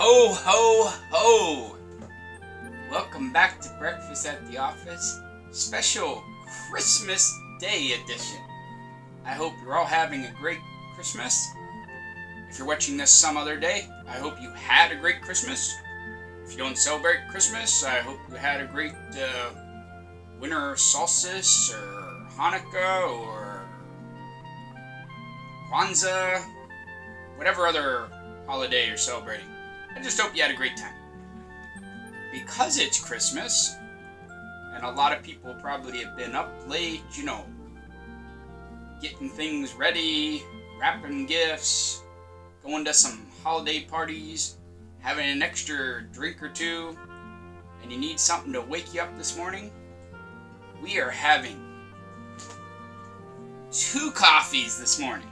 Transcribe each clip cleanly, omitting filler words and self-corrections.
Ho, ho, ho! Welcome back to Breakfast at the Office, special Christmas Day edition. I hope you're all having a great Christmas. If you're watching this some other day, I hope you had a great Christmas. If you don't celebrate Christmas, I hope you had a great winter solstice or Hanukkah or Kwanzaa, whatever other holiday you're celebrating. I just hope you had a great time. Because it's Christmas, and a lot of people probably have been up late, getting things ready, wrapping gifts, going to some holiday parties, having an extra drink or two, and you need something to wake you up this morning, we are having 2 coffees this morning.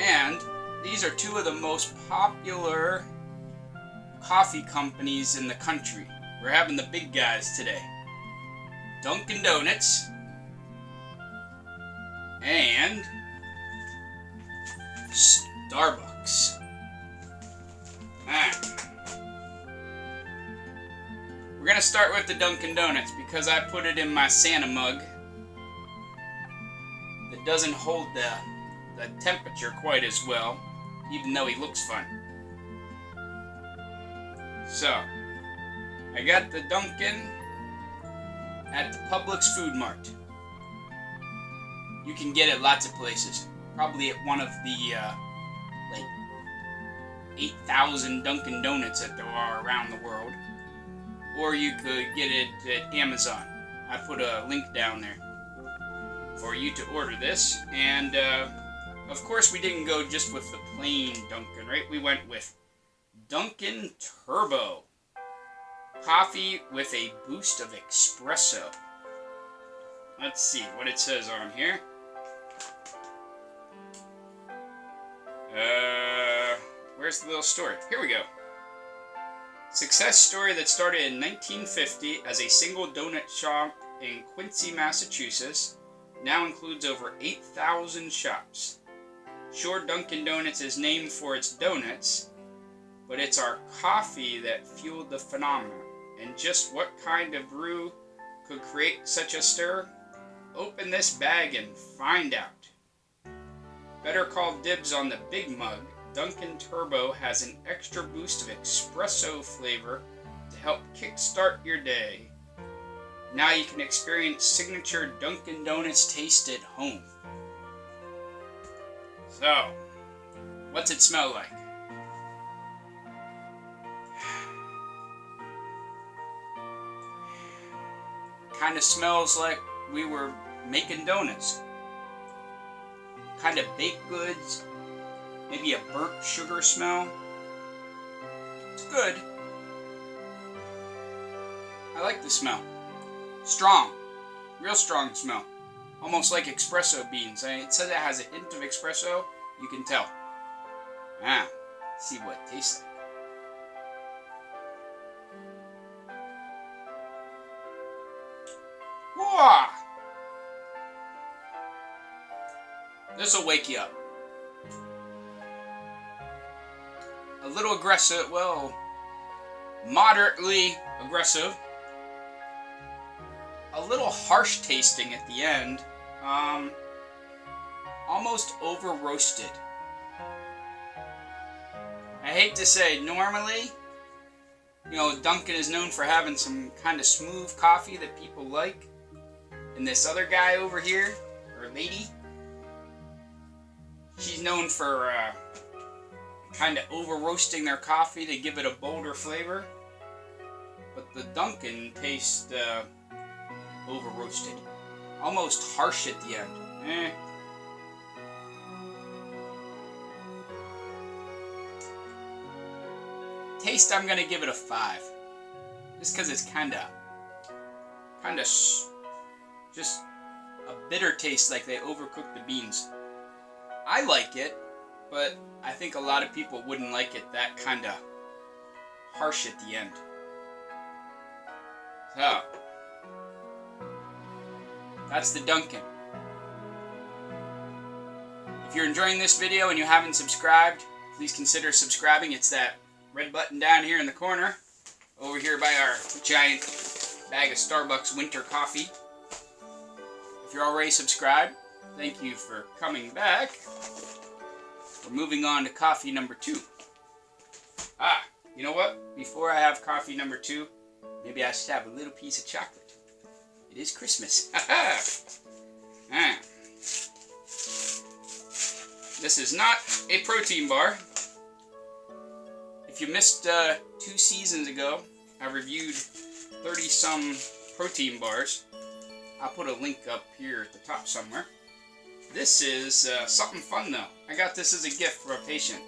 And these are 2 of the most popular coffee companies in the country. We're having the big guys today. Dunkin' Donuts and Starbucks. We're going to start with the Dunkin' Donuts because I put it in my Santa mug that doesn't hold the temperature quite as well, even though he looks fun. So, I got the Dunkin' at the Publix Food Mart. You can get it lots of places. Probably at one of the 8,000 Dunkin' Donuts that there are around the world. Or you could get it at Amazon. I put a link down there for you to order this. And of course we didn't go just with the plain Dunkin', right? We went with Dunkin' Turbo. Coffee with a boost of espresso. Let's see what it says on here. Where's the little story? Here we go. Success story that started in 1950 as a single donut shop in Quincy, Massachusetts, now includes over 8,000 shops. Sure, Dunkin' Donuts is named for its donuts, but it's our coffee that fueled the phenomenon. And just what kind of brew could create such a stir? Open this bag and find out. Better call dibs on the big mug. Dunkin' Turbo has an extra boost of espresso flavor to help kickstart your day. Now you can experience signature Dunkin' Donuts taste at home. So, what's it smell like? Kind of smells like we were making donuts. Kind of baked goods. Maybe a burnt sugar smell. It's good. I like the smell. Strong. Real strong smell. Almost like espresso beans. It says it has a hint of espresso. You can tell. Let's see what it tastes like. Whoa! This will wake you up. A little aggressive, well, moderately aggressive. A little harsh tasting at the end. Almost over roasted. I hate to say, normally, Dunkin' is known for having some kind of smooth coffee that people like. And this other guy over here, or lady, she's known for kind of over roasting their coffee to give it a bolder flavor. But the Dunkin' tastes over roasted. Almost harsh at the end. Taste, I'm gonna give it a 5. Just because it's kind of just a bitter taste, like they overcooked the beans. I like it. but I think a lot of people wouldn't like it that kind of harsh at the end. So, that's the Dunkin. If you're enjoying this video and you haven't subscribed, please consider subscribing. It's that red button down here in the corner, over here by our giant bag of Starbucks winter coffee. If you're already subscribed, thank you for coming back. We're moving on to coffee number 2. You know what? Before I have coffee number 2, maybe I should have a little piece of chocolate. It is Christmas. This is not a protein bar. If you missed 2 seasons ago, I reviewed 30-some protein bars. I'll put a link up here at the top somewhere. This is something fun though. I got this as a gift for a patient.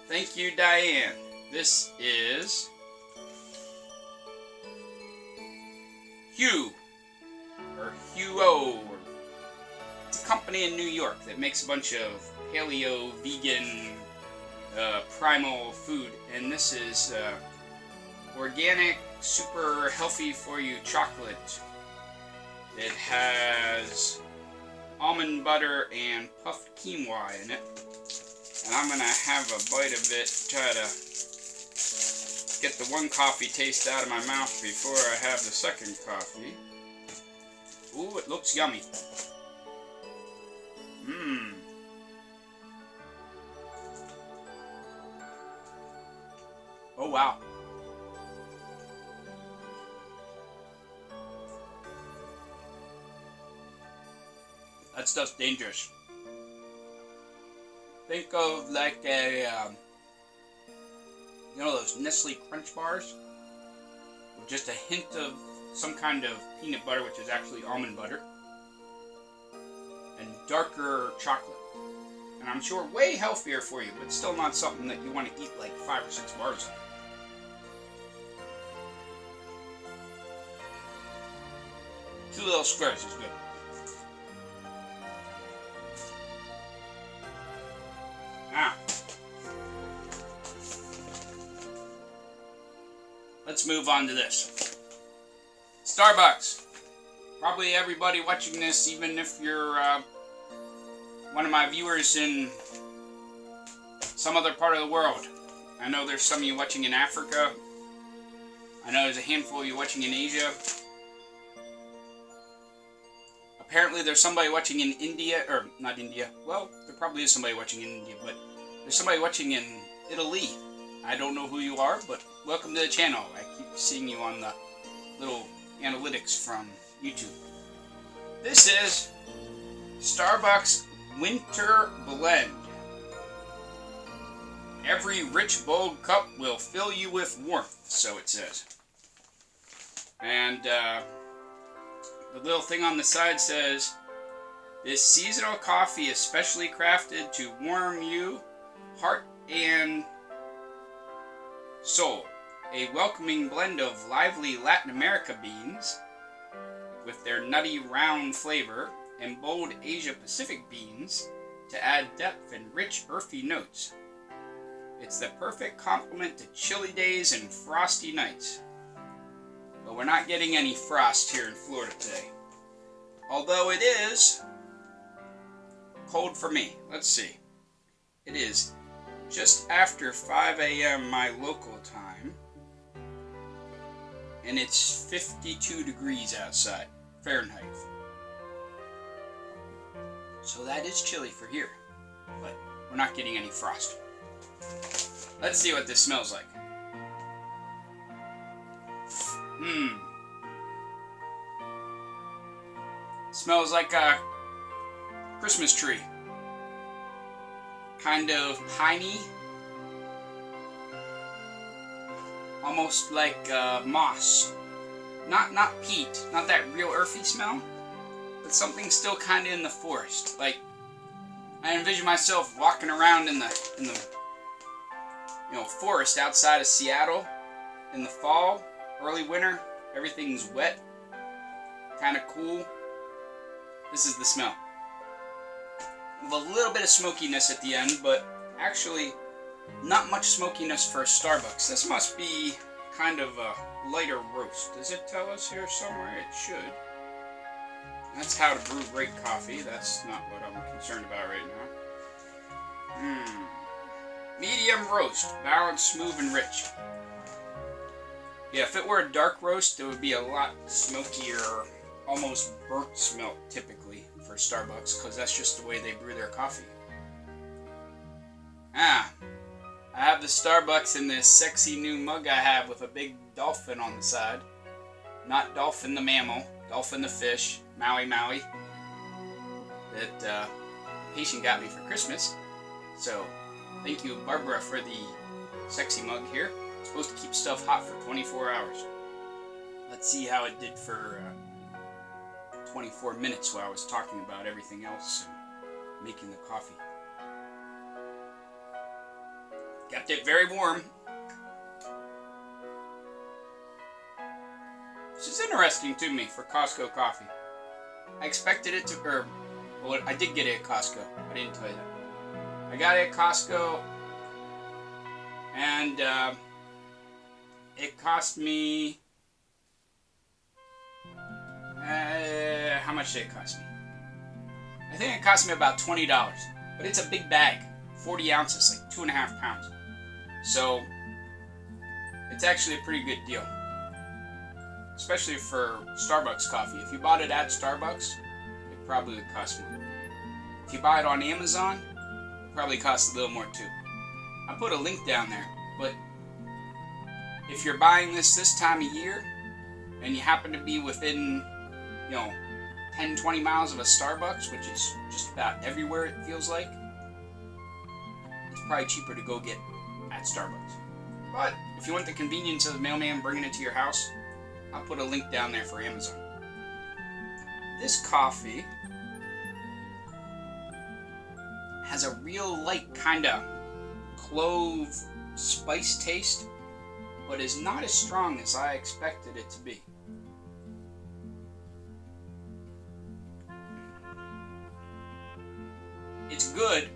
Thank you, Diane. This is Hue, or Huo. It's a company in New York that makes a bunch of paleo, vegan, primal food, and this is organic, super healthy for you chocolate. It has almond butter and puffed quinoa in it, and I'm gonna have a bite of it, try to get the one coffee taste out of my mouth before I have the second coffee. Ooh, it looks yummy. Mmm. Oh wow. That stuff's dangerous. Think of like a, you know those Nestle Crunch bars? With just a hint of some kind of peanut butter, which is actually almond butter. And darker chocolate. And I'm sure way healthier for you, but still not something that you want to eat like 5 or 6 bars of. 2 little squares is good. Now, let's move on to this. Starbucks. Probably everybody watching this, even if you're one of my viewers in some other part of the world. I know there's some of you watching in Africa. I know there's a handful of you watching in Asia. Apparently there's somebody watching in India, or not India. Well, there probably is somebody watching in India, but there's somebody watching in Italy. I don't know who you are, but welcome to the channel. I keep seeing you on the little analytics from YouTube. This is Starbucks Winter Blend. Every rich bold cup will fill you with warmth, so it says. And the little thing on the side says, this seasonal coffee is specially crafted to warm you, heart and soul. A welcoming blend of lively Latin America beans with their nutty round flavor and bold Asia Pacific beans to add depth and rich earthy notes. It's the perfect complement to chilly days and frosty nights. But we're not getting any frost here in Florida today. Although it is cold for me. Let's see. It is just after 5 a.m. my local time. And it's 52 degrees outside, Fahrenheit. So that is chilly for here. But we're not getting any frost. Let's see what this smells like. Smells like a Christmas tree. Kind of piney. Almost like moss. Not peat. Not that real earthy smell. But something still kind of in the forest. Like, I envision myself walking around in the forest outside of Seattle in the fall, early winter. Everything's wet, kind of cool. This is the smell. With a little bit of smokiness at the end, but Actually, not much smokiness for Starbucks. This must be kind of a lighter roast. Does it tell us here somewhere? It should. That's how to brew great coffee. That's not what I'm concerned about right now. Medium roast. Balanced, smooth, and rich. Yeah, if it were a dark roast, it would be a lot smokier, almost burnt smell typically for Starbucks, because that's just the way they brew their coffee. I have the Starbucks in this sexy new mug I have with a big dolphin on the side. Not Dolphin the mammal, Dolphin the fish, Maui Maui, that the patient got me for Christmas. So, thank you, Barbara, for the sexy mug here. It's supposed to keep stuff hot for 24 hours. Let's see how it did for 24 minutes while I was talking about everything else and making the coffee. Kept it very warm. This is interesting to me for Costco coffee. I expected it to, well, I did get it at Costco. I didn't tell you that. I got it at Costco, and it cost me, how much did it cost me? I think it cost me about $20, but it's a big bag, 40 ounces, like 2.5 pounds. So, it's actually a pretty good deal. Especially for Starbucks coffee. If you bought it at Starbucks, it probably would cost more. If you buy it on Amazon, it probably costs a little more too. I put a link down there, but if you're buying this time of year, and you happen to be within, 10-20 miles of a Starbucks, which is just about everywhere it feels like, it's probably cheaper to go get at Starbucks. But if you want the convenience of the mailman bringing it to your house, I'll put a link down there for Amazon. This coffee has a real light kind of clove spice taste, but is not as strong as I expected it to be. It's good,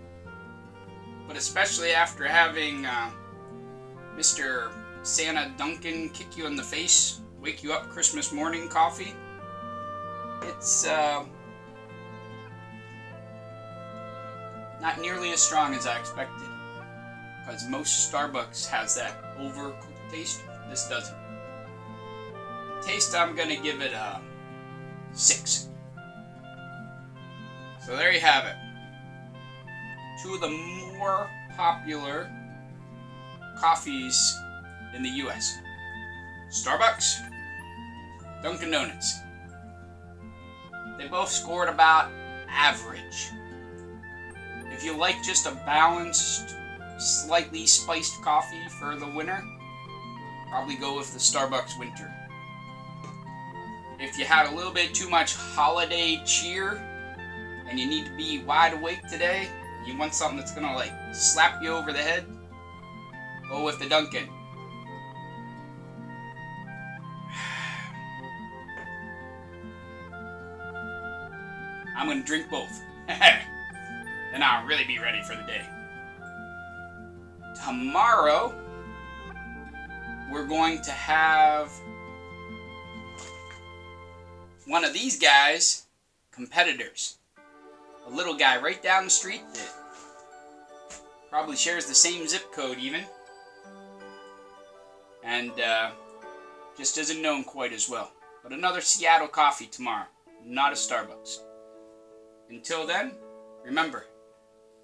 but especially after having Mr. Santa Dunkin kick you in the face, wake you up Christmas morning coffee, it's not nearly as strong as I expected, because most Starbucks has that overcooked taste. This doesn't. Taste, I'm gonna give it a 6. So there you have it. Two of the more popular coffees in the US. Starbucks, Dunkin' Donuts. They both scored about average. If you like just a balanced, slightly spiced coffee for the winter, probably go with the Starbucks Winter. If you had a little bit too much holiday cheer and you need to be wide awake today, you want something that's gonna like slap you over the head, go with the Dunkin'. I'm gonna drink both. Then I'll really be ready for the day. Tomorrow, we're going to have one of these guys, competitors. A little guy right down the street that probably shares the same zip code even. And just isn't known quite as well. But another Seattle coffee tomorrow, not a Starbucks. Until then, remember,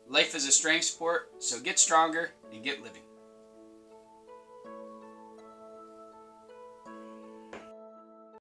life is a strength sport, so get stronger and get living.